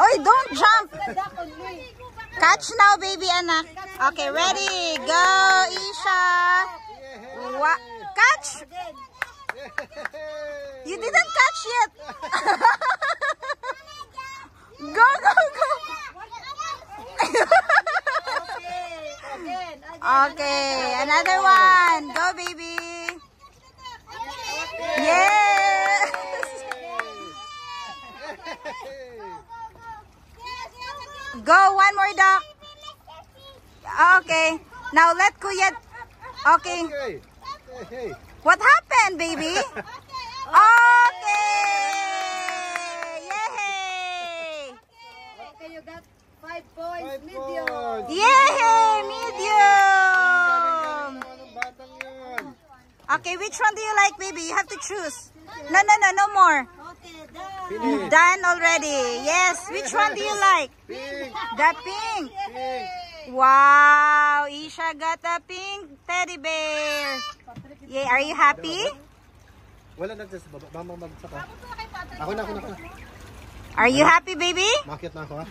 Oy, don't jump. Catch now, baby anak. Okay, ready. Go, Isha. Catch. You didn't catch yet. Go, go, go. Okay, another one. Go, baby. Yes. Go, one more duck. Okay. Now let Kuya. Okay. What happened, baby? Okay. Yay. Okay, you got 5 points. Medium. Yay, medium. Okay, which one do you like, baby? You have to choose. No, no, no, no more. Okay, done. Done already. Yes. Which one do you like? Pink. The pink. Pink. Wow, Isha got a pink teddy bear. Yay, are you happy? Wala na dyan sa baba. Mamang magsak. Ako na. Are you happy, baby? Makit na ako ha.